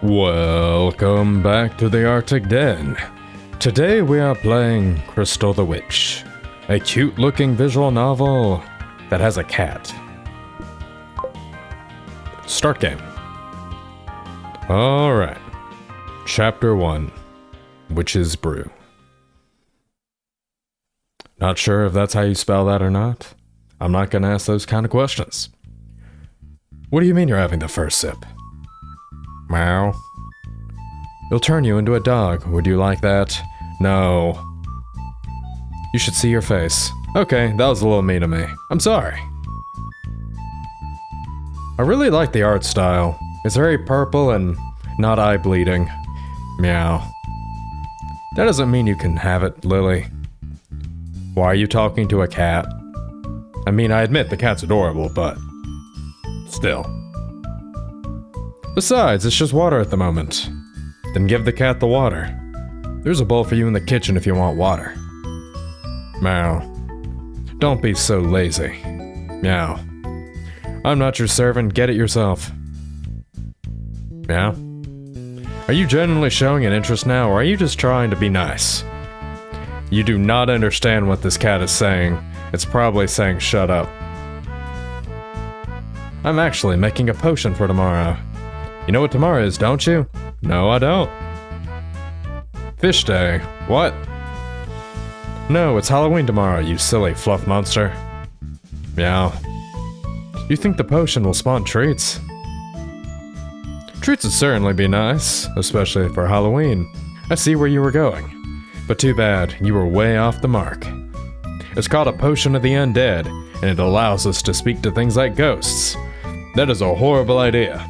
Welcome back to the Arctic Den. Today we are playing Crystal the Witch, a cute-looking visual novel that has a cat. Start game. Alright. Chapter 1. Witch's Brew. Not sure if that's how you spell that or not. I'm not gonna ask those kind of questions. What do you mean you're having the first sip? Meow. It'll turn you into a dog. Would you like that? No. You should see your face. Okay, that was a little mean of me. I'm sorry. I really like the art style. It's very purple and not eye-bleeding. Meow. That doesn't mean you can have it, Lily. Why are you talking to a cat? I mean, I admit the cat's adorable, but still. Besides, it's just water at the moment. Then give the cat the water. There's a bowl for you in the kitchen if you want water. Meow. Don't be so lazy. Meow. I'm not your servant, get it yourself. Meow. Are you genuinely showing an interest now, or are you just trying to be nice? You do not understand what this cat is saying. It's probably saying shut up. I'm actually making a potion for tomorrow. You know what tomorrow is, don't you? No, I don't. Fish Day. What? No, it's Halloween tomorrow, you silly fluff monster. Meow. You think the potion will spawn treats? Treats would certainly be nice, especially for Halloween. I see where you were going. But too bad, you were way off the mark. It's called a Potion of the Undead, and it allows us to speak to things like ghosts. That is a horrible idea.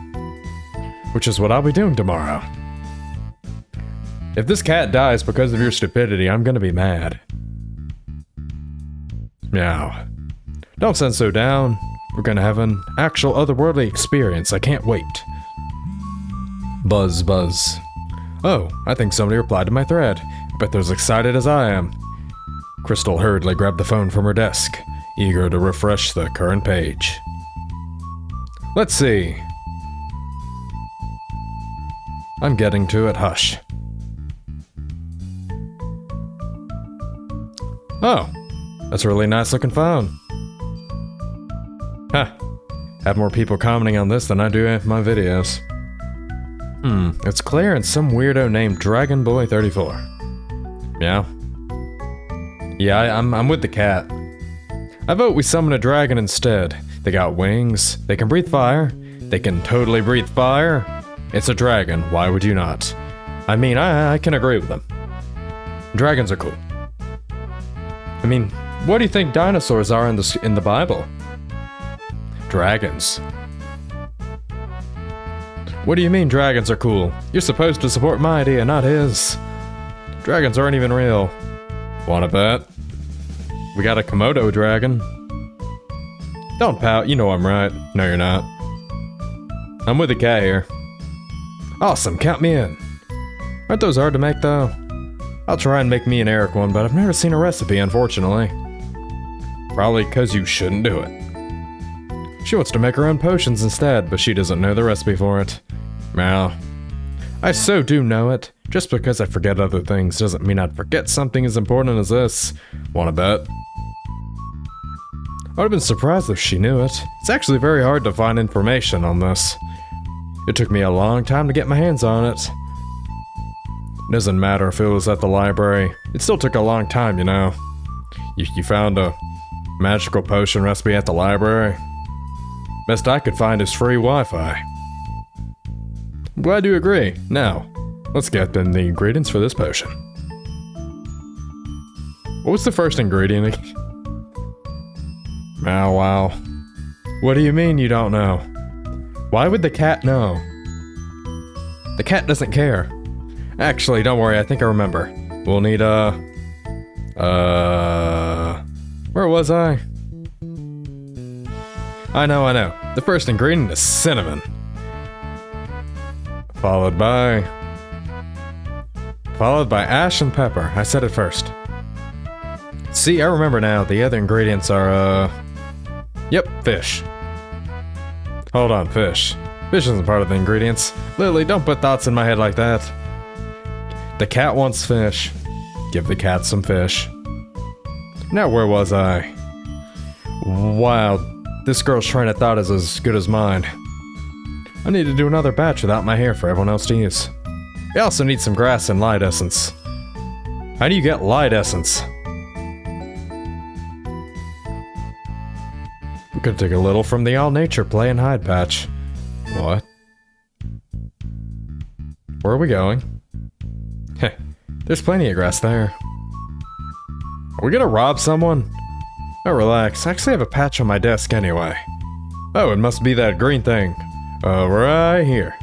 Which is what I'll be doing tomorrow. If this cat dies because of your stupidity, I'm gonna be mad. Meow. Don't send so down. We're gonna have an actual otherworldly experience. I can't wait. Buzz, buzz. Oh, I think somebody replied to my thread. Bet they're as excited as I am. Crystal hurriedly grabbed the phone from her desk, eager to refresh the current page. Let's see. I'm getting to it, hush. Oh, that's a really nice looking phone. Huh. Have more people commenting on this than I do in my videos. It's Claire and some weirdo named Dragon Boy 34. Yeah. Yeah, I'm with the cat. I vote we summon a dragon instead. They got wings, they can breathe fire, they can totally breathe fire. It's a dragon, why would you not? I mean, I can agree with them. Dragons are cool. I mean, what do you think dinosaurs are in the Bible? Dragons. What do you mean dragons are cool? You're supposed to support my idea, not his. Dragons aren't even real. Wanna bet? We got a Komodo dragon. Don't pout, you know I'm right. No, you're not. I'm with the cat here. Awesome, count me in. Aren't those hard to make, though? I'll try and make me and Eric one, but I've never seen a recipe, unfortunately. Probably because you shouldn't do it. She wants to make her own potions instead, but she doesn't know the recipe for it. Meow. I so do know it. Just because I forget other things doesn't mean I'd forget something as important as this. Wanna bet? I would've been surprised if she knew it. It's actually very hard to find information on this. It took me a long time to get my hands on it. Doesn't matter if it was at the library. It still took a long time, you know. You found a magical potion recipe at the library? Best I could find is free Wi-Fi. I'm glad you agree. Now, let's get in the ingredients for this potion. What was the first ingredient? Wow, wow. What do you mean you don't know? Why would the cat know? The cat doesn't care. Actually, don't worry, I think I remember. We'll need where was I? I know. The first ingredient is cinnamon. Followed by ash and pepper. I said it first. See, I remember now. The other ingredients are, yep, fish. Hold on, fish. Fish isn't part of the ingredients. Lily, don't put thoughts in my head like that. The cat wants fish. Give the cat some fish. Now where was I? Wow, this girl's train of thought is as good as mine. I need to do another batch without my hair for everyone else to use. I also need some grass and light essence. How do you get light essence? We could take a little from the all nature play and hide patch. What? Where are we going? Heh, there's plenty of grass there. Are we gonna rob someone? Oh, relax. I actually have a patch on my desk anyway. Oh, it must be that green thing. Right here.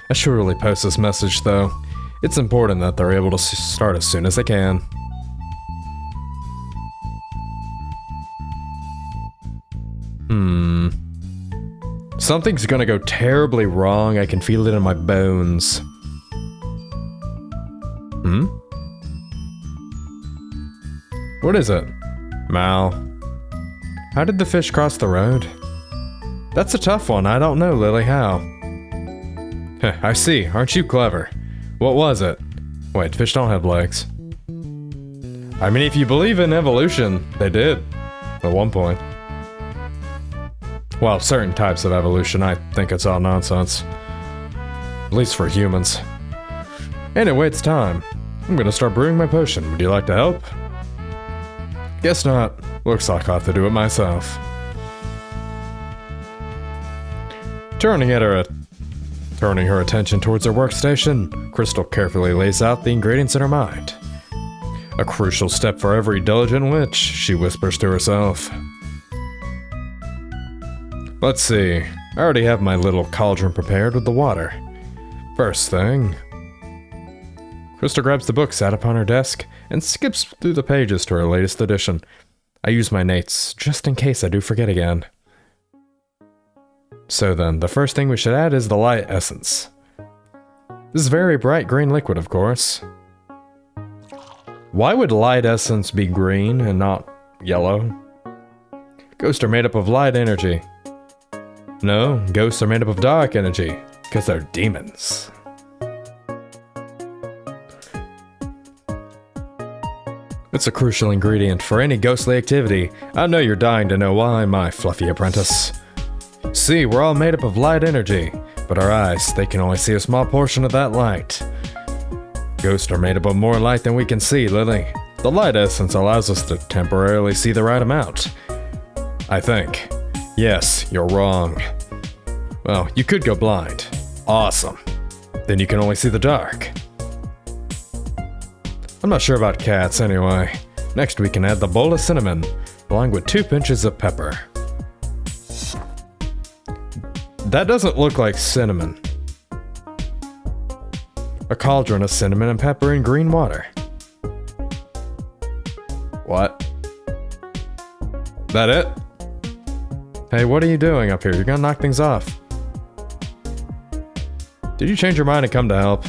I should really post this message though. It's important that they're able to start as soon as they can. Something's gonna go terribly wrong. I can feel it in my bones. What is it? Mal. How did the fish cross the road? That's a tough one. I don't know, Lily. How? I see. Aren't you clever? What was it? Wait, fish don't have legs. I mean, if you believe in evolution, they did. At one point. Well, certain types of evolution, I think it's all nonsense. At least for humans. Anyway, it's time. I'm gonna start brewing my potion. Would you like to help? Guess not. Looks like I'll have to do it myself. Turning her attention towards her workstation, Crystal carefully lays out the ingredients in her mind. A crucial step for every diligent witch, she whispers to herself. Let's see. I already have my little cauldron prepared with the water. First thing... Crystal grabs the book sat upon her desk and skips through the pages to her latest edition. I use my notes just in case I do forget again. So then, the first thing we should add is the light essence. This is very bright green liquid, of course. Why would light essence be green and not yellow? Ghosts are made up of light energy. No, ghosts are made up of dark energy, because they're demons. It's a crucial ingredient for any ghostly activity. I know you're dying to know why, my fluffy apprentice. See, we're all made up of light energy, but our eyes, they can only see a small portion of that light. Ghosts are made up of more light than we can see, Lily. The light essence allows us to temporarily see the right amount. I think. Yes, you're wrong. Well, you could go blind. Awesome. Then you can only see the dark. I'm not sure about cats anyway. Next we can add the bowl of cinnamon, along with 2 pinches of pepper. That doesn't look like cinnamon. A cauldron of cinnamon and pepper in green water. What? That it? Hey, what are you doing up here? You're gonna knock things off. Did you change your mind and come to help?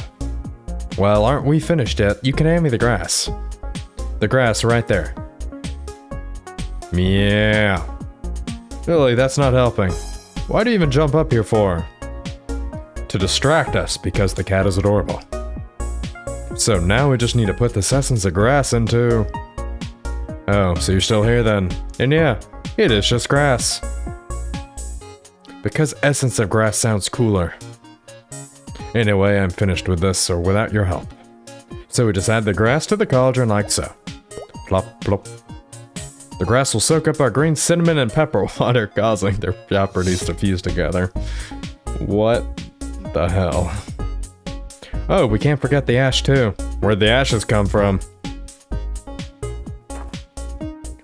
Well, aren't we finished yet? You can hand me the grass. The grass right there. Yeah. Lily, that's not helping. Why do you even jump up here for? To distract us, because the cat is adorable. So now we just need to put this essence of grass into... Oh, so you're still here then. And yeah, it is just grass. Because essence of grass sounds cooler. Anyway, I'm finished with this, or without your help. So we just add the grass to the cauldron like so. Plop, plop. The grass will soak up our green cinnamon and pepper water, causing their properties to fuse together. What the hell? Oh, we can't forget the ash too. Where'd the ashes come from?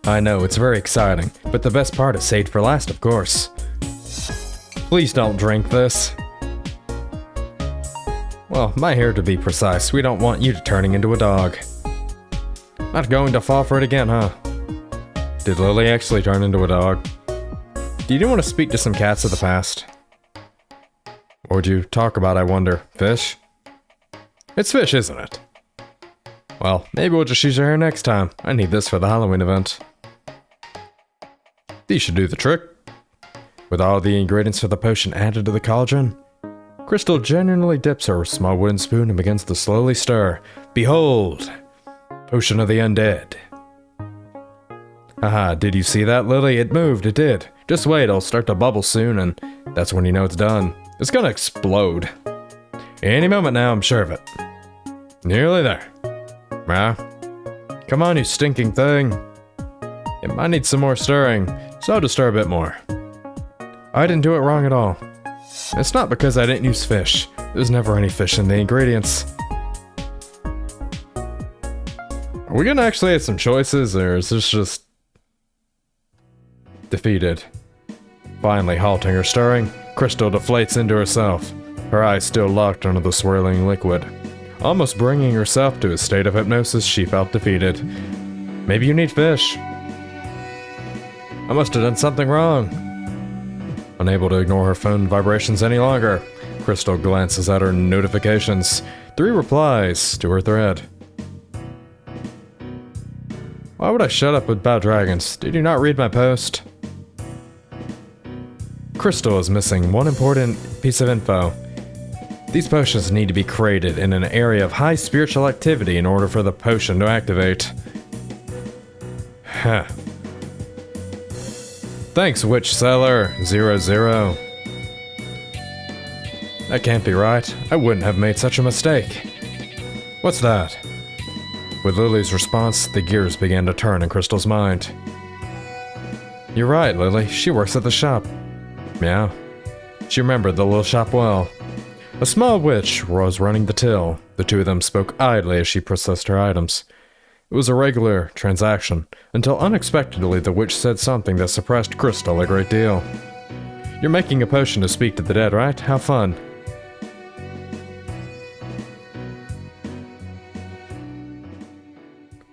I know, it's very exciting, but the best part is saved for last, of course. Please don't drink this. Well, my hair to be precise, we don't want you turning into a dog. Not going to fall for it again, huh? Did Lily actually turn into a dog? Do you want to speak to some cats of the past? What would you talk about, I wonder? Fish? It's fish, isn't it? Well, maybe we'll just use your hair next time. I need this for the Halloween event. These should do the trick. With all the ingredients for the potion added to the cauldron, Crystal genuinely dips her small wooden spoon and begins to slowly stir. Behold! Potion of the Undead. Haha, did you see that, Lily? It moved, it did. Just wait, it'll start to bubble soon, and that's when you know it's done. It's gonna explode. Any moment now, I'm sure of it. Nearly there. Come on, you stinking thing. It might need some more stirring, so I'll just stir a bit more. I didn't do it wrong at all. It's not because I didn't use fish. There's never any fish in the ingredients. Are we gonna actually have some choices, or is this just defeated? Finally halting her stirring, Crystal deflates into herself, her eyes still locked under the swirling liquid. Almost bringing herself to a state of hypnosis, she felt defeated. Maybe you need fish. I must have done something wrong. Unable to ignore her phone vibrations any longer, Crystal glances at her notifications. 3 replies to her thread. Why would I shut up about dragons? Did you not read my post? Crystal is missing one important piece of info. These potions need to be created in an area of high spiritual activity in order for the potion to activate. Huh. Thanks, Witch Seller 00. That can't be right. I wouldn't have made such a mistake. What's that? With Lily's response, the gears began to turn in Crystal's mind. You're right, Lily. She works at the shop. Yeah. She remembered the little shop well. A small witch was running the till. The two of them spoke idly as she processed her items. It was a regular transaction, until unexpectedly the witch said something that suppressed Crystal a great deal. You're making a potion to speak to the dead, right? How fun.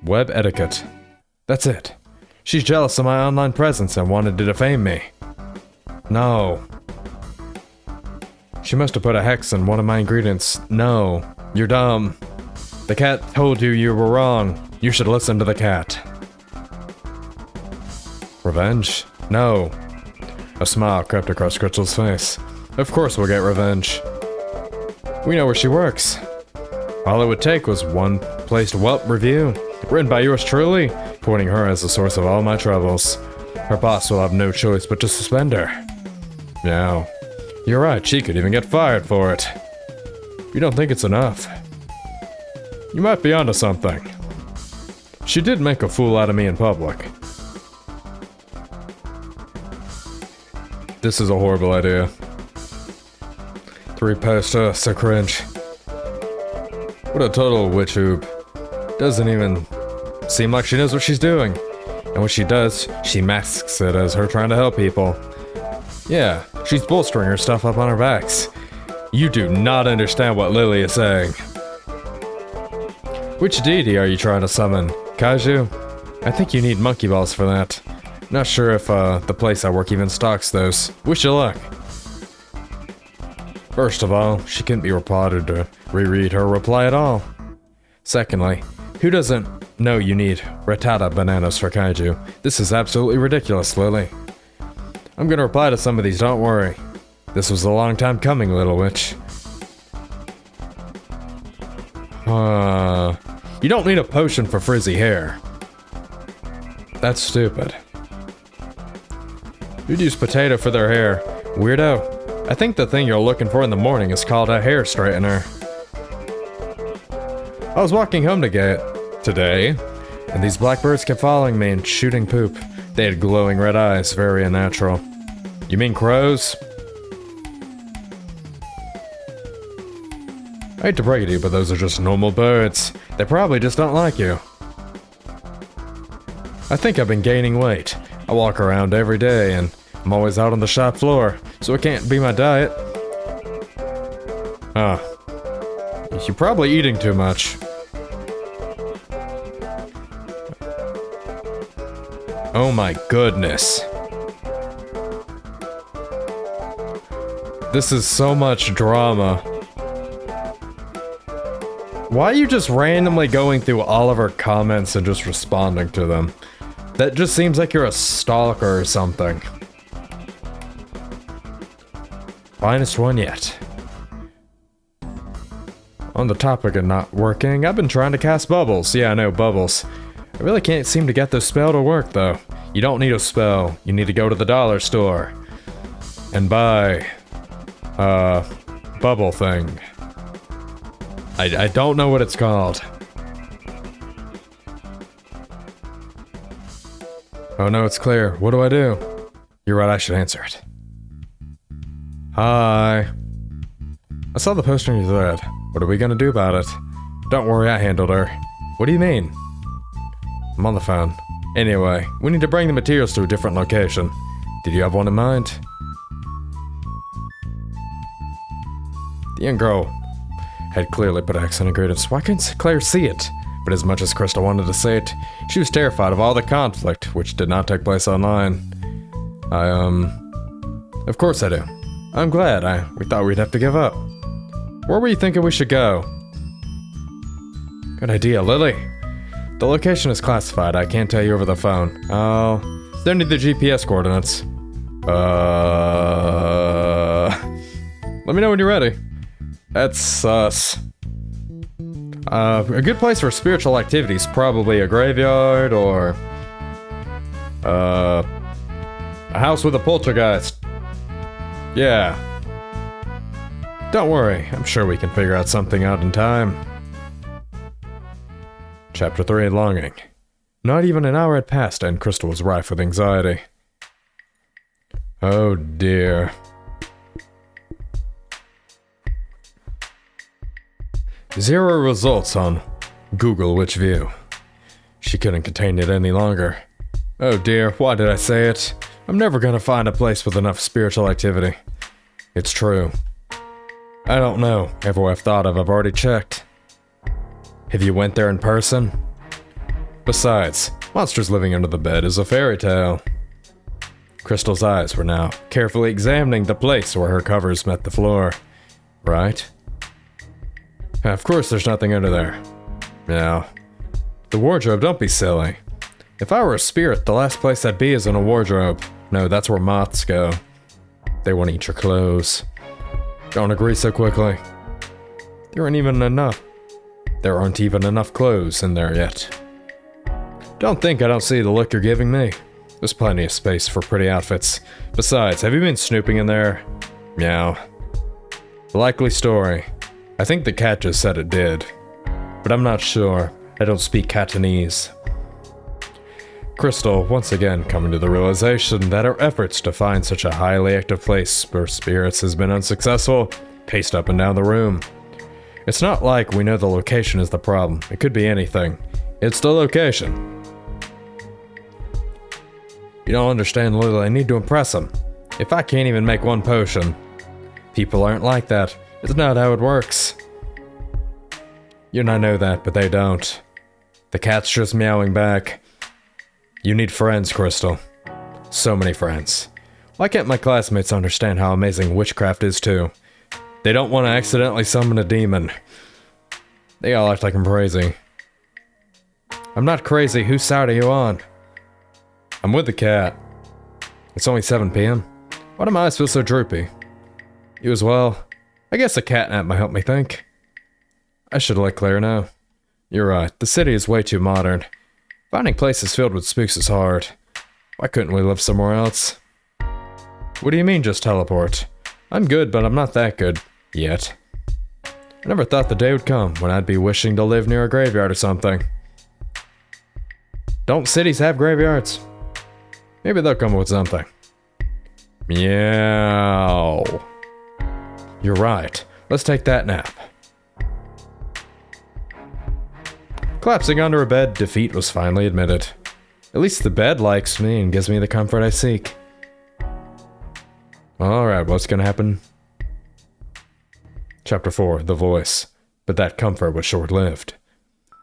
Web etiquette. That's it. She's jealous of my online presence and wanted to defame me. No. She must have put a hex in one of my ingredients. No. You're dumb. The cat told you you were wrong. You should listen to the cat. Revenge? No. A smile crept across Crystal's face. Of course we'll get revenge. We know where she works. All it would take was one placed Whelp review, written by yours truly, pointing her as the source of all my troubles. Her boss will have no choice but to suspend her. No. You're right, she could even get fired for it. You don't think it's enough? You might be onto something. She did make a fool out of me in public. This is a horrible idea. To repost, so cringe. What a total witch hoop. Doesn't even seem like she knows what she's doing. And when she does, she masks it as her trying to help people. Yeah, she's bolstering her stuff up on her backs. You do not understand what Lily is saying. Which deity are you trying to summon? Kaiju? I think you need monkey balls for that. Not sure if the place I work even stocks those. Wish you luck. First of all, she couldn't be reported to reread her reply at all. Secondly, who doesn't know you need Rattata bananas for Kaiju? This is absolutely ridiculous, Lily. I'm gonna reply to some of these, don't worry. This was a long time coming, little witch. You don't need a potion for frizzy hair. That's stupid. You'd use potato for their hair. Weirdo. I think the thing you're looking for in the morning is called a hair straightener. I was walking home today, and these blackbirds kept following me and shooting poop. They had glowing red eyes, very unnatural. You mean crows? I hate to break it to you, but those are just normal birds. They probably just don't like you. I think I've been gaining weight. I walk around every day, and I'm always out on the shop floor, so it can't be my diet. You're probably eating too much. Oh my goodness. This is so much drama. Why are you just randomly going through all of her comments and just responding to them? That just seems like you're a stalker or something. Finest one yet. On the topic of not working, I've been trying to cast bubbles. Yeah, I know, bubbles. I really can't seem to get the spell to work, though. You don't need a spell. You need to go to the dollar store and buy a bubble thing. I don't know what it's called. Oh no, it's clear. What do I do? You're right, I should answer it. Hi. I saw the poster in your thread. What are we gonna do about it? Don't worry, I handled her. What do you mean? I'm on the phone. Anyway, we need to bring the materials to a different location. Did you have one in mind? The young girl had clearly put accent ingredients. Why couldn't Claire see it? But as much as Krista wanted to say it, she was terrified of all the conflict, which did not take place online. Of course I do. I'm glad. We thought we'd have to give up. Where were you thinking we should go? Good idea, Lily. The location is classified. I can't tell you over the phone. I'll send you the GPS coordinates. Let me know when you're ready. That's sus. A good place for spiritual activities, probably a graveyard or a house with a poltergeist. Yeah. Don't worry, I'm sure we can figure out something out in time. Chapter 3, Longing. Not even an hour had passed and Crystal was rife with anxiety. Oh dear. Zero results on Google Witch View. She couldn't contain it any longer. Oh dear, why did I say it? I'm never gonna find a place with enough spiritual activity. It's true. I don't know. Everywhere I've thought of, I've already checked. Have you went there in person? Besides, monsters living under the bed is a fairy tale. Crystal's eyes were now carefully examining the place where her covers met the floor. Right? Of course there's nothing under there. Yeah. The wardrobe, don't be silly. If I were a spirit, the last place I'd be is in a wardrobe. No, that's where moths go. They want to eat your clothes. Don't agree so quickly. There aren't even enough clothes in there yet. Don't think I don't see the look you're giving me. There's plenty of space for pretty outfits. Besides, have you been snooping in there? Meow. Likely story. I think the cat just said it did. But I'm not sure. I don't speak Catanese. Crystal, once again coming to the realization that her efforts to find such a highly active place for spirits has been unsuccessful, paced up and down the room. It's not like we know the location is the problem. It could be anything. It's the location. You don't understand, Lily. I need to impress them. If I can't even make one potion, people aren't like that. It's not how it works. You and I know that, but they don't. The cat's just meowing back. You need friends, Crystal. So many friends. Why can't my classmates understand how amazing witchcraft is too? They don't want to accidentally summon a demon. They all act like I'm crazy. I'm not crazy. Whose side are you on? I'm with the cat. It's only 7 p.m. Why do my eyes feel so droopy? You as well? I guess a cat nap might help me think. I should let Claire know. You're right, the city is way too modern. Finding places filled with spooks is hard. Why couldn't we live somewhere else? What do you mean just teleport? I'm good, but I'm not that good. Yet. I never thought the day would come when I'd be wishing to live near a graveyard or something. Don't cities have graveyards? Maybe they'll come up with something. Meow. You're right. Let's take that nap. Collapsing under a bed, defeat was finally admitted. At least the bed likes me and gives me the comfort I seek. Alright, what's gonna happen? Chapter 4, The Voice. But that comfort was short-lived.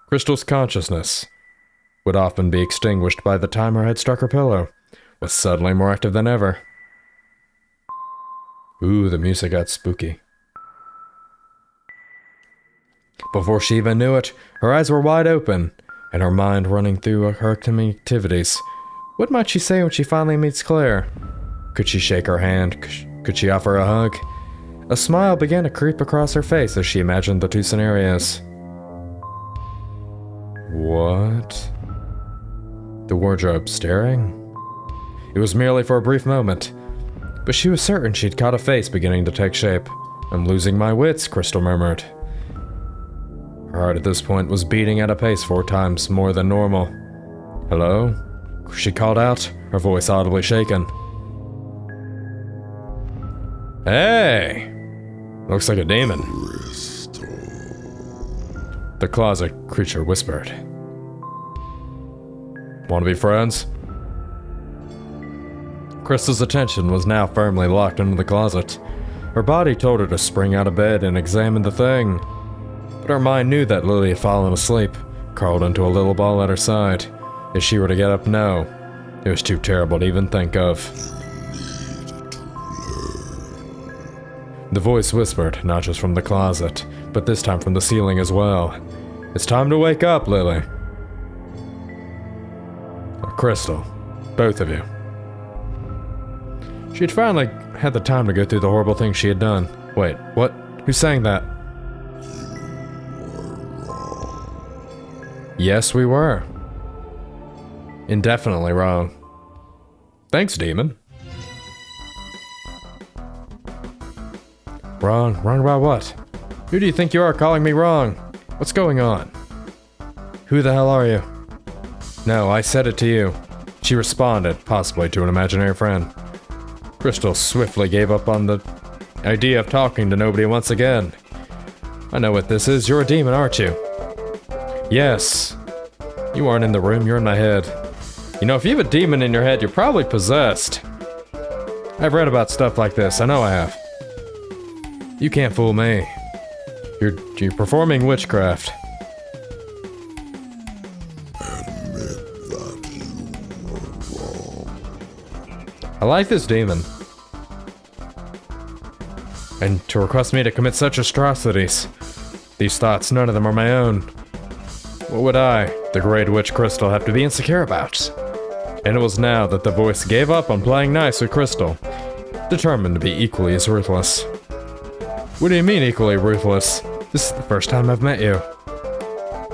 Crystal's consciousness would often be extinguished by the time her head struck her pillow, was suddenly more active than ever. Ooh, the music got spooky. Before she even knew it, her eyes were wide open, and her mind running through her activities. What might she say when she finally meets Claire? Could she shake her hand? Could she offer a hug? A smile began to creep across her face as she imagined the two scenarios. What? The wardrobe staring? It was merely for a brief moment, but she was certain she'd caught a face beginning to take shape. I'm losing my wits, Crystal murmured. Her heart at this point was beating at a pace 4 times more than normal. Hello? She called out, her voice audibly shaken. Hey! Looks like a demon. The closet creature whispered. Want to be friends? Crystal's attention was now firmly locked into the closet. Her body told her to spring out of bed and examine the thing. But her mind knew that Lily had fallen asleep, curled into a little ball at her side. If she were to get up, no. It was too terrible to even think of. The voice whispered, not just from the closet, but this time from the ceiling as well. It's time to wake up, Lily. Crystal, both of you. She had finally had the time to go through the horrible things she had done. Wait, what? Who's saying that? Yes, we were. Indefinitely wrong. Thanks, demon. Wrong? Wrong about what? Who do you think you are calling me wrong? What's going on? Who the hell are you? No, I said it to you. She responded, possibly to an imaginary friend. Crystal swiftly gave up on the idea of talking to nobody once again. I know what this is. You're a demon, aren't you? Yes. You aren't in the room, you're in my head. You know, if you have a demon in your head, you're probably possessed. I've read about stuff like this, I know I have. You can't fool me. You're performing witchcraft. I like this demon. And to request me to commit such atrocities. These thoughts, none of them are my own. What would I, the great witch Crystal, have to be insecure about? And it was now that the voice gave up on playing nice with Crystal, determined to be equally as ruthless. What do you mean equally ruthless? This is the first time I've met you.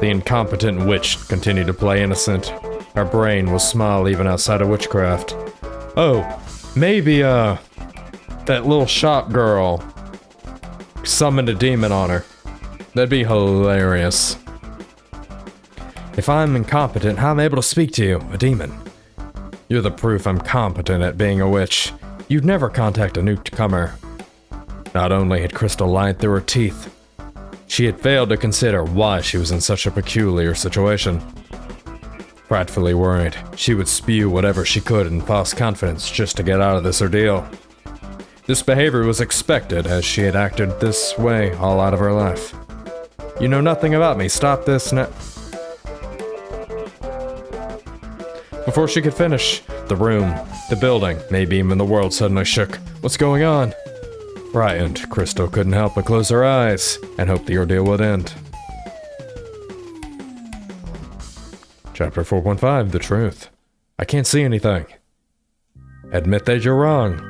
The incompetent witch continued to play innocent. Her brain was small even outside of witchcraft. Oh, maybe, that little shop girl summoned a demon on her. That'd be hilarious. If I'm incompetent, how am I able to speak to you, a demon? You're the proof I'm competent at being a witch. You'd never contact a newcomer. Not only had Crystal lied through her teeth, she had failed to consider why she was in such a peculiar situation. Frightfully worried, she would spew whatever she could in false confidence just to get out of this ordeal. This behavior was expected, as she had acted this way all out of her life. You know nothing about me, stop this now. Before she could finish, the room, the building, maybe even the world suddenly shook. What's going on? Frightened, Crystal couldn't help but close her eyes and hope the ordeal would end. Chapter 4.5, The Truth. I can't see anything. Admit that you're wrong.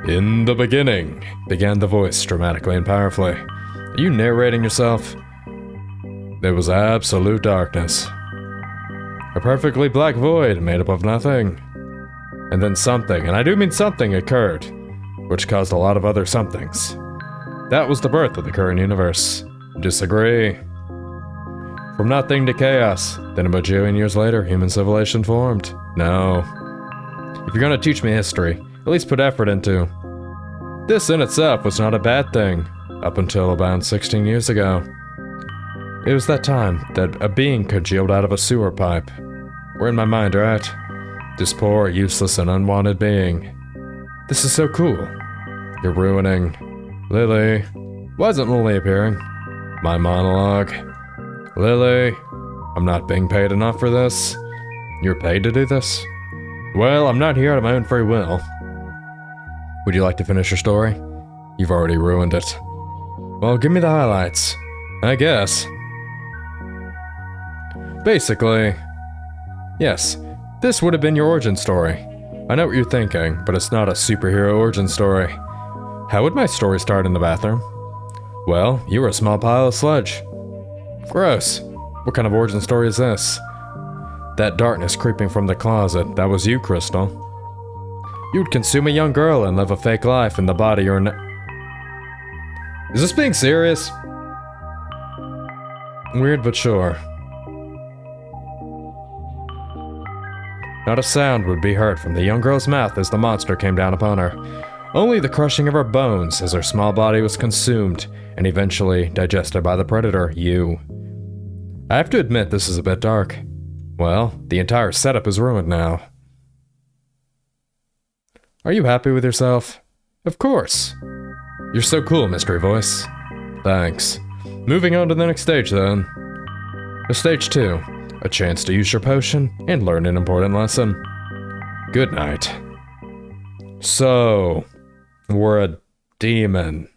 In the beginning, began the voice dramatically and powerfully. Are you narrating yourself? There was absolute darkness. A perfectly black void made up of nothing. And then something, and I do mean something, occurred, which caused a lot of other somethings. That was the birth of the current universe. Disagree. From nothing to chaos, then a bajillion years later, human civilization formed. No. If you're gonna teach me history, at least put effort into. This in itself was not a bad thing, up until about 16 years ago. It was that time that a being congealed out of a sewer pipe. We're in my mind, right? This poor, useless, and unwanted being. This is so cool. You're ruining. Lily. Why isn't Lily appearing? My monologue. Lily. I'm not being paid enough for this. You're paid to do this? Well, I'm not here out of my own free will. Would you like to finish your story? You've already ruined it. Well, give me the highlights. I guess. Basically, yes, this would have been your origin story. I know what you're thinking, but it's not a superhero origin story. How would my story start in the bathroom? Well, you were a small pile of sludge. Gross. What kind of origin story is this? That darkness creeping from the closet, that was you, Crystal. You would consume a young girl and live a fake life in the body you're Is this being serious? Weird, but sure. Not a sound would be heard from the young girl's mouth as the monster came down upon her. Only the crushing of her bones as her small body was consumed and eventually digested by the predator, you. I have to admit this is a bit dark. Well, the entire setup is ruined now. Are you happy with yourself? Of course. You're so cool, Mystery Voice. Thanks. Moving on to the next stage then. Stage 2. A chance to use your potion and learn an important lesson. Good night. So, we're a demon.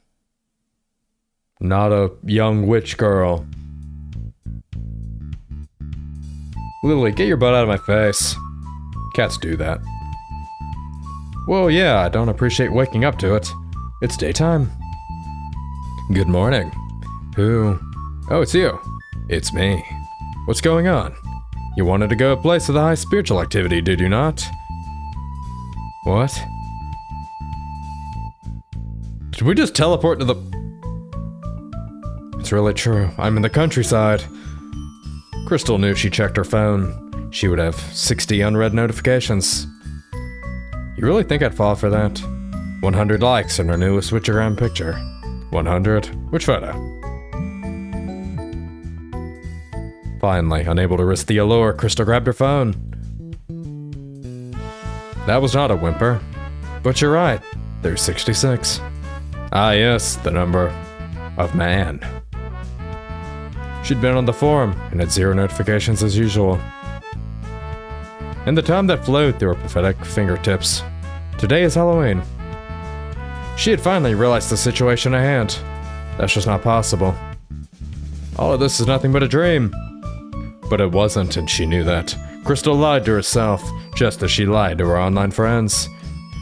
Not a young witch girl. Lily, get your butt out of my face. Cats do that. Well, yeah, I don't appreciate waking up to it. It's daytime. Good morning. Who? Oh, it's you. It's me. What's going on? You wanted to go a place with a high spiritual activity, did you not? What? Did we just teleport to the... It's really true. I'm in the countryside. Crystal knew if she checked her phone, she would have 60 unread notifications. You really think I'd fall for that? 100 likes on her newest Witchcraft picture. 100? Which photo? Finally, unable to risk the allure, Crystal grabbed her phone. That was not a whimper. But you're right, there's 66. Ah yes, the number of man. She'd been on the forum and had 0 notifications as usual. And the time that flowed through her pathetic fingertips. Today is Halloween. She had finally realized the situation at hand. That's just not possible. All of this is nothing but a dream. But it wasn't, and she knew that. Crystal lied to herself, just as she lied to her online friends.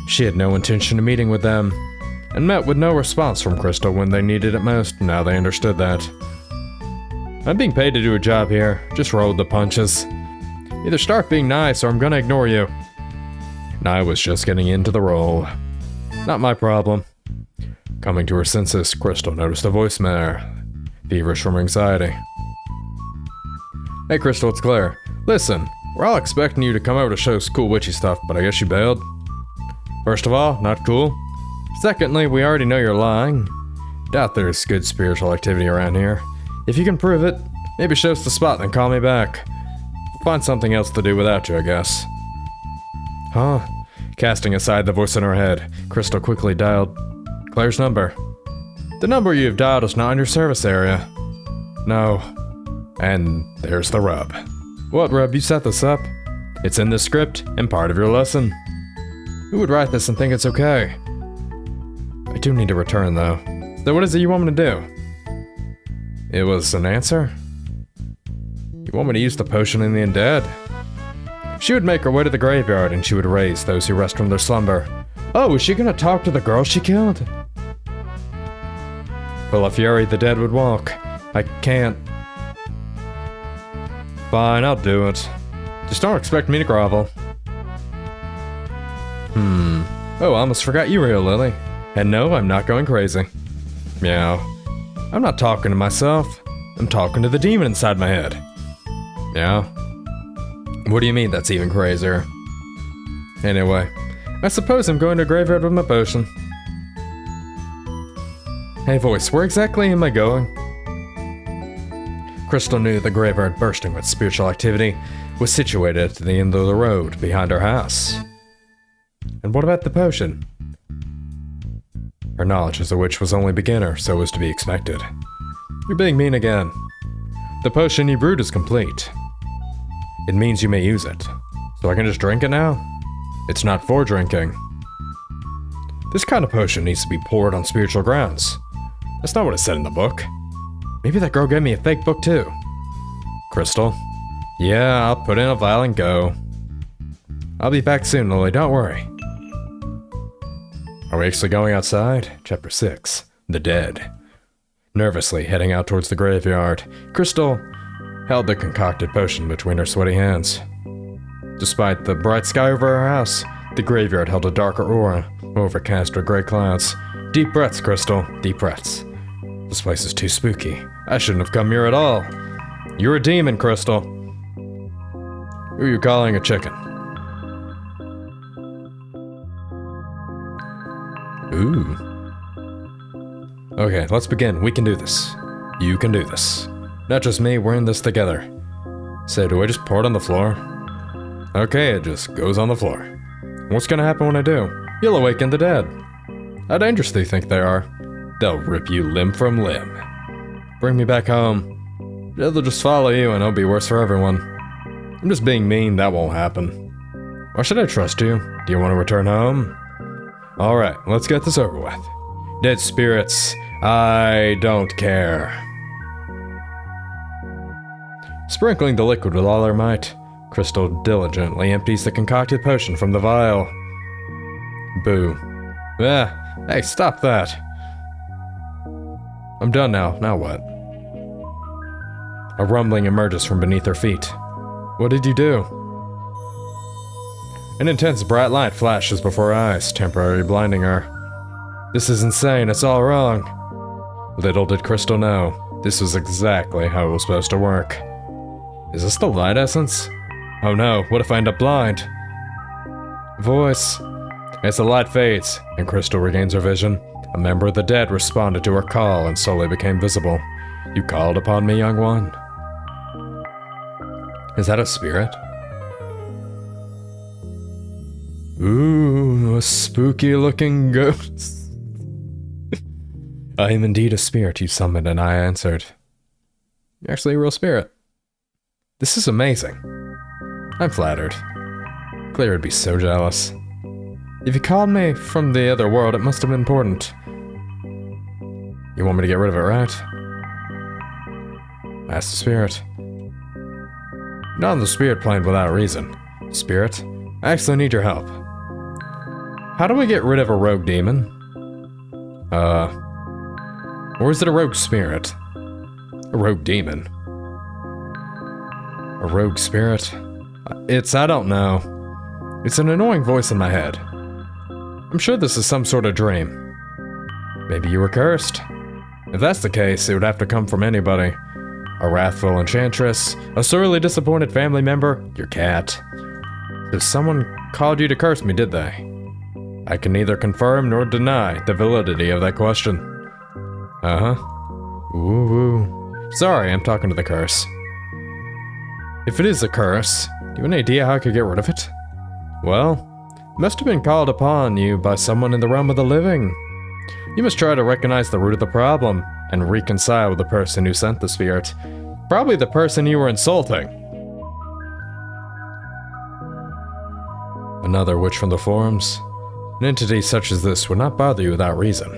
She had no intention of meeting with them, and met with no response from Crystal when they needed it most. Now they understood that. I'm being paid to do a job here. Just roll with the punches. Either start being nice or I'm gonna ignore you. And I was just getting into the role. Not my problem. Coming to her senses, Crystal noticed a voicemail. Feverish from anxiety. Hey Crystal, it's Claire. Listen, we're all expecting you to come over to show us cool witchy stuff, but I guess you bailed. First of all, not cool. Secondly, we already know you're lying. Doubt there's good spiritual activity around here. If you can prove it, maybe show us the spot, then call me back. Find something else to do without you, I guess. Huh? Casting aside the voice in her head, Crystal quickly dialed Claire's number. The number you have dialed is not in your service area. No. And there's the rub. What rub? You set this up? It's in the script and part of your lesson. Who would write this and think it's okay? I do need to return though. So what is it you want me to do? It was an answer? You want me to use the potion in the undead? She would make her way to the graveyard and she would raise those who rest from their slumber. Oh, is she gonna talk to the girl she killed? Full of fury, the dead would walk. I can't. Fine, I'll do it. Just don't expect me to grovel. Oh, I almost forgot you were here, Lily. And no, I'm not going crazy. Meow. I'm not talking to myself. I'm talking to the demon inside my head. Meow. What do you mean that's even crazier? Anyway, I suppose I'm going to graveyard with my potion. Hey voice, where exactly am I going? Crystal knew the graveyard bursting with spiritual activity was situated at the end of the road behind her house. And what about the potion? Her knowledge as a witch was only beginner, so was to be expected. You're being mean again. The potion you brewed is complete. It means you may use it. So I can just drink it now? It's not for drinking. This kind of potion needs to be poured on spiritual grounds. That's not what it said in the book. Maybe that girl gave me a fake book too. Crystal? Yeah, I'll put in a vial and go. I'll be back soon, Lily, don't worry. Are we actually going outside? Chapter 6. The Dead. Nervously heading out towards the graveyard, Crystal held the concocted potion between her sweaty hands. Despite the bright sky over her house, the graveyard held a darker aura, overcast with gray clouds. Deep breaths, Crystal. Deep breaths. This place is too spooky. I shouldn't have come here at all. You're a demon, Crystal. Who are you calling a chicken? Ooh. Okay, let's begin. We can do this. You can do this. Not just me, we're in this together. So, do I just pour it on the floor? Okay, it just goes on the floor. What's gonna happen when I do? You'll awaken the dead. How dangerous do you think they are? They'll rip you limb from limb. Bring me back home. They'll just follow you and it'll be worse for everyone. I'm just being mean, that won't happen. Why should I trust you? Do you want to return home? Alright, let's get this over with. Dead spirits, I don't care. Sprinkling the liquid with all her might, Crystal diligently empties the concocted potion from the vial. Boo. Hey, stop that. I'm done now. Now what? A rumbling emerges from beneath her feet. What did you do? An intense bright light flashes before her eyes, temporarily blinding her. This is insane. It's all wrong. Little did Crystal know, this was exactly how it was supposed to work. Is this the light essence? Oh no, what if I end up blind? Voice. As the light fades and Crystal regains her vision, a member of the dead responded to her call and slowly became visible. You called upon me, young one? Is that a spirit? Ooh, a spooky looking ghost. I am indeed a spirit you summoned, and I answered. You're actually a real spirit. This is amazing. I'm flattered. Claire would be so jealous. If you called me from the other world, it must have been important. You want me to get rid of it, right? Ask the spirit. Not on the spirit plane without reason. Spirit, I actually need your help. How do we get rid of a rogue demon? Or is it a rogue spirit? A rogue demon? A rogue spirit? I don't know. It's an annoying voice in my head. I'm sure this is some sort of dream. Maybe you were cursed. If that's the case, it would have to come from anybody. A wrathful enchantress, a sorely disappointed family member, your cat. If someone called you to curse me, did they? I can neither confirm nor deny the validity of that question. Woo woo. Sorry, I'm talking to the curse. If it is a curse, do you have any idea how I could get rid of it? Well, it must have been called upon you by someone in the realm of the living. You must try to recognize the root of the problem and reconcile with the person who sent the spirit. Probably the person you were insulting. Another witch from the forums. An entity such as this would not bother you without reason.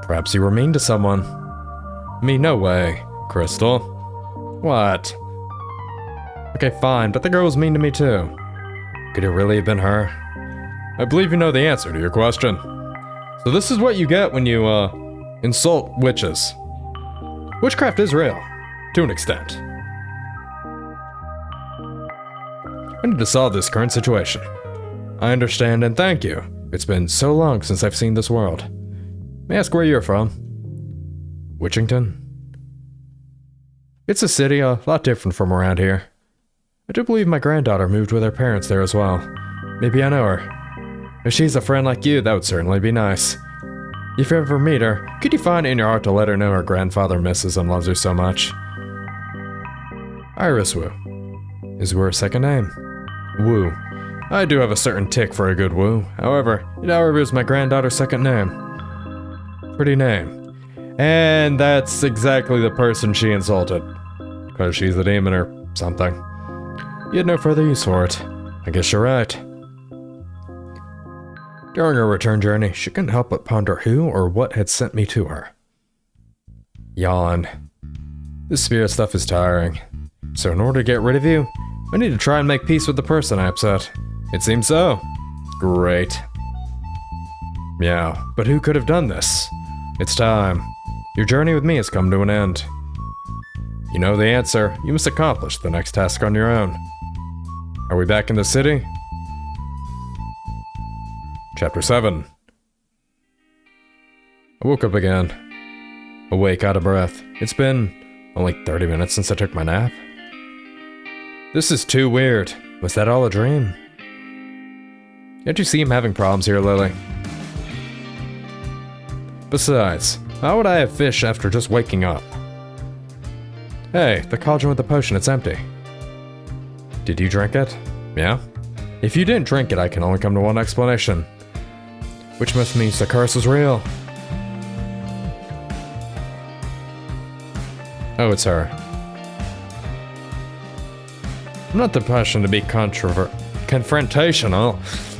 Perhaps you were mean to someone. Me, no way, Crystal. What? Okay, fine, but the girl was mean to me too. Could it really have been her? I believe you know the answer to your question. So this is what you get when you, insult witches. Witchcraft is real, to an extent. I need to solve this current situation. I understand and thank you. It's been so long since I've seen this world. May I ask where you're from? Witchington? It's a city a lot different from around here. I do believe my granddaughter moved with her parents there as well. Maybe I know her. If she's a friend like you, that would certainly be nice. If you ever meet her, could you find it in your heart to let her know her grandfather misses and loves her so much? Iris Wu. Is Wu her second name? Wu. I do have a certain tick for a good Wu. However, it now reveals my granddaughter's second name. Pretty name. And that's exactly the person she insulted. Because she's a demon or something. You had no further use for it. I guess you're right. During her return journey, she couldn't help but ponder who or what had sent me to her. Yawn. This spirit stuff is tiring. So in order to get rid of you, I need to try and make peace with the person I upset. It seems so. Great. Meow. But who could have done this? It's time. Your journey with me has come to an end. You know the answer. You must accomplish the next task on your own. Are we back in the city? Chapter 7. I woke up again. Awake, out of breath. It's been only 30 minutes since I took my nap. This is too weird. Was that all a dream? Can't you see him having problems here, Lily? Besides, how would I have fish after just waking up? Hey, the cauldron with the potion, it's empty. Did you drink it? Yeah? If you didn't drink it, I can only come to one explanation. Which must mean the curse was real. Oh, it's her. I'm not the person to be confrontational,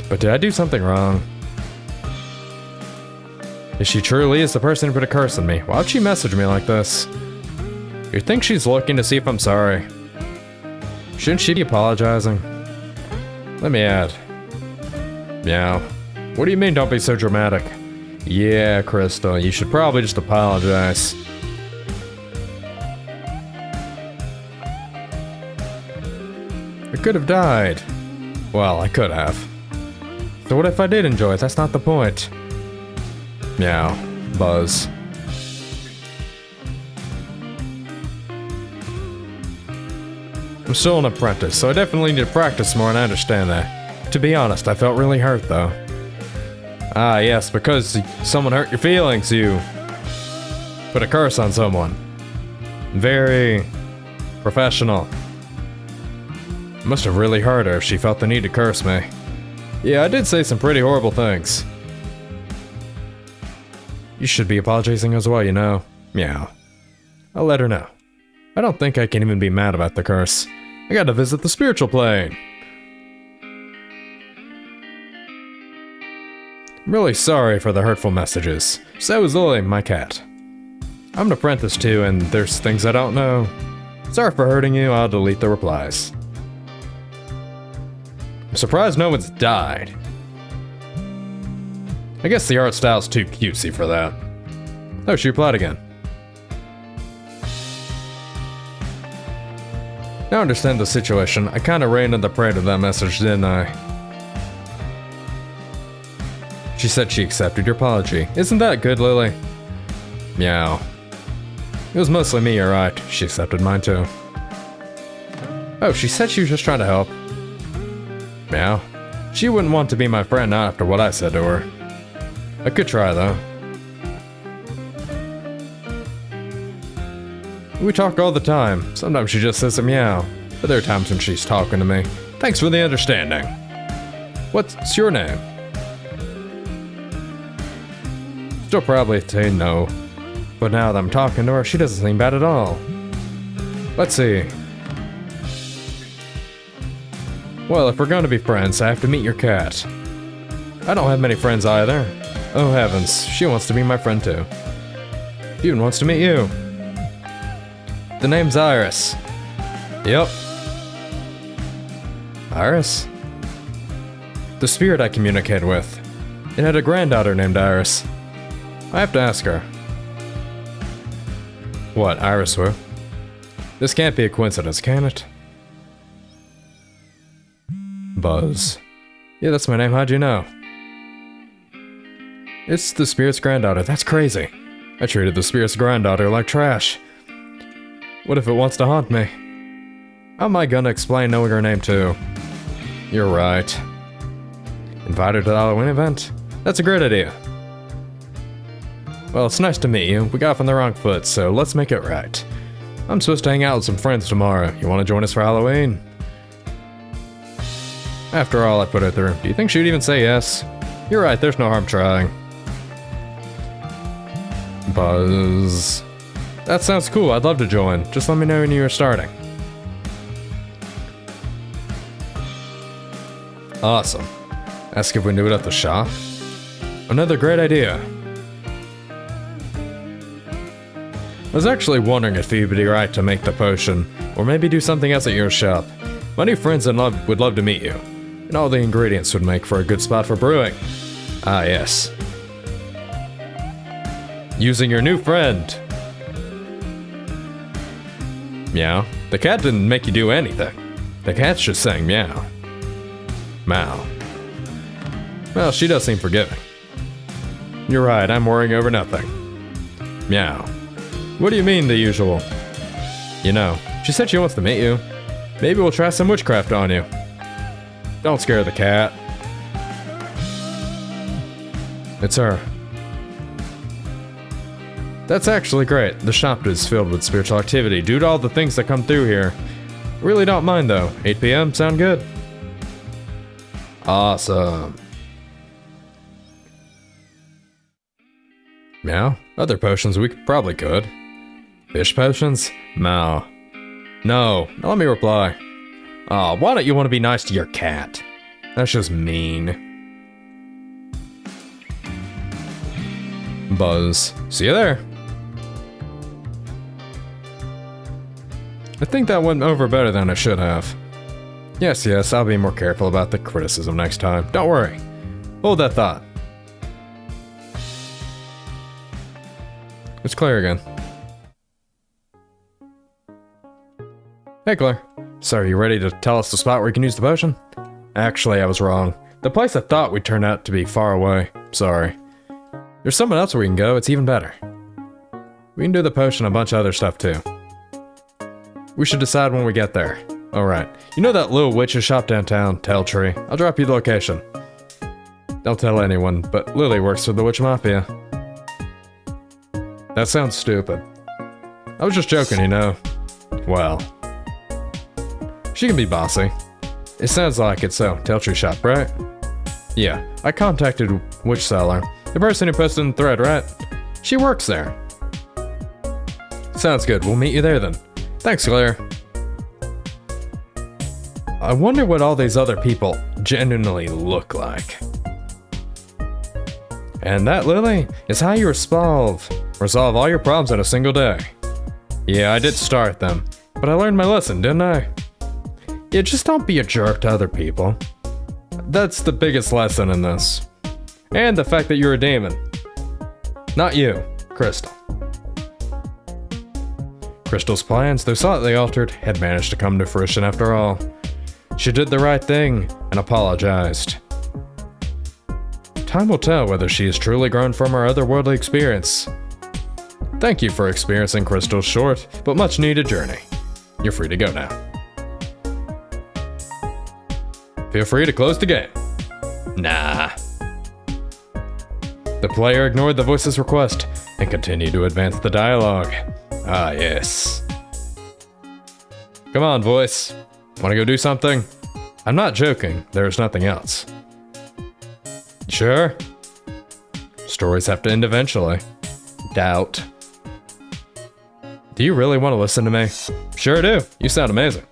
but did I do something wrong? If she truly is the person who put a curse on me, why would she message me like this? You think she's looking to see if I'm sorry? Shouldn't she be apologizing? Let me add. Meow. What do you mean don't be so dramatic? Yeah, Crystal, you should probably just apologize. I could have died. Well, I could have. So what if I did enjoy it? That's not the point. Meow. Buzz. I'm still an apprentice, so I definitely need to practice more, and I understand that. To be honest, I felt really hurt, though. Ah, yes, because someone hurt your feelings, you put a curse on someone. Very professional. Must have really hurt her if she felt the need to curse me. Yeah, I did say some pretty horrible things. You should be apologizing as well, you know. Meow. I'll let her know. I don't think I can even be mad about the curse. I gotta visit the spiritual plane. I'm really sorry for the hurtful messages. So is Lily, my cat. I'm an apprentice too, and there's things I don't know. Sorry for hurting you, I'll delete the replies. I'm surprised no one's died. I guess the art style's too cutesy for that. Oh, she replied again. Now I understand the situation. I kinda ran in the prey to that message, didn't I? She said she accepted your apology. Isn't that good, Lily? Meow. It was mostly me, you're right. She accepted mine too. Oh, she said she was just trying to help. Meow. She wouldn't want to be my friend not after what I said to her. I could try though. We talk all the time. Sometimes she just says a meow, but there are times when she's talking to me. Thanks for the understanding. What's your name? Still probably say no, but now that I'm talking to her, she doesn't seem bad at all. Let's see. Well, if we're going to be friends, I have to meet your cat. I don't have many friends either. Oh heavens, she wants to be my friend too. She even wants to meet you. The name's Iris. Yep. Iris? The spirit I communicated with. It had a granddaughter named Iris. I have to ask her. What, Iris who? This can't be a coincidence, can it? Buzz. Yeah, that's my name, how'd you know? It's the spirit's granddaughter, that's crazy. I treated the spirit's granddaughter like trash. What if it wants to haunt me? How am I gonna explain knowing her name too? You're right. Invite her to the Halloween event? That's a great idea. Well, it's nice to meet you. We got off on the wrong foot, so let's make it right. I'm supposed to hang out with some friends tomorrow. You wanna join us for Halloween? After all I put her through, do you think she'd even say yes? You're right, there's no harm trying. Buzz. That sounds cool, I'd love to join. Just let me know when you're starting. Awesome. Ask if we can do it at the shop? Another great idea. I was actually wondering if you'd be right to make the potion, or maybe do something else at your shop. My new friends in love would love to meet you, and all the ingredients would make for a good spot for brewing. Ah yes. using your new friend. Meow. The cat didn't make you do anything. The cat's just saying meow. Meow. Well, she does seem forgiving. You're right, I'm worrying over nothing. Meow. What do you mean, the usual? You know, she said she wants to meet you. Maybe we'll try some witchcraft on you. Don't scare the cat. It's her. That's actually great. The shop is filled with spiritual activity due to all the things that come through here. Really don't mind though. 8 p.m. sound good? Awesome. Meow? Other potions we probably could. Fish potions? No. No, let me reply. Aw, why don't you want to be nice to your cat? That's just mean. Buzz. See you there. I think that went over better than it should have. Yes, I'll be more careful about the criticism next time. Don't worry. Hold that thought. It's Claire again. Hey Claire. So are you ready to tell us the spot where you can use the potion? Actually, I was wrong. The place I thought would turn out to be far away. Sorry. There's someone else where we can go, it's even better. We can do the potion and a bunch of other stuff too. We should decide when we get there. Alright. You know that little witch's shop downtown, Tree? I'll drop you the location. Don't tell anyone, but Lily works for the Witch Mafia. That sounds stupid. I was just joking, you know. Well. She can be bossy. It sounds like it's so. Tree shop, right? Yeah, I contacted Witch Seller. The person who posted in the thread, right? She works there. Sounds good, we'll meet you there then. Thanks, Claire. I wonder what all these other people genuinely look like. And that, Lily, is how you resolve all your problems in a single day. Yeah, I did start them, but I learned my lesson, didn't I? Yeah, just don't be a jerk to other people. That's the biggest lesson in this. And the fact that you're a demon. Not you, Crystal. Crystal's plans, though slightly altered, had managed to come to fruition after all. She did the right thing and apologized. Time will tell whether she has truly grown from her otherworldly experience. Thank you for experiencing Crystal's short but much needed journey. You're free to go now. Feel free to close the game. Nah. The player ignored the voice's request and continued to advance the dialogue. Ah, yes. Come on, voice. Wanna go do something? I'm not joking, there's nothing else. Sure? Stories have to end eventually. Doubt. Do you really want to listen to me? Sure do, you sound amazing.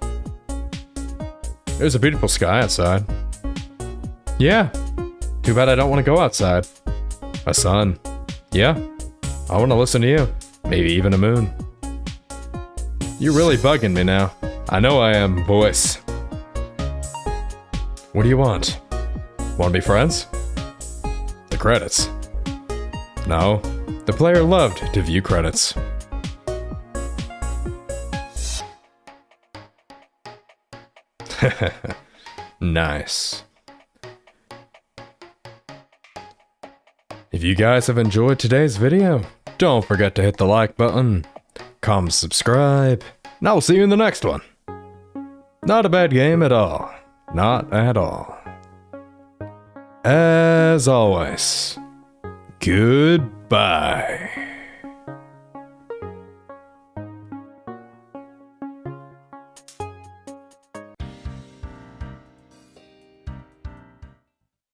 There's a beautiful sky outside. Yeah. Too bad I don't want to go outside. A sun. Yeah. I want to listen to you. Maybe even a moon. You're really bugging me now. I know I am, voice. What do you want? Want to be friends? The credits. No. The player loved to view credits. Nice. If you guys have enjoyed today's video, don't forget to hit the like button, comment, subscribe, and I will see you in the next one. Not a bad game at all. Not at all. As always, goodbye.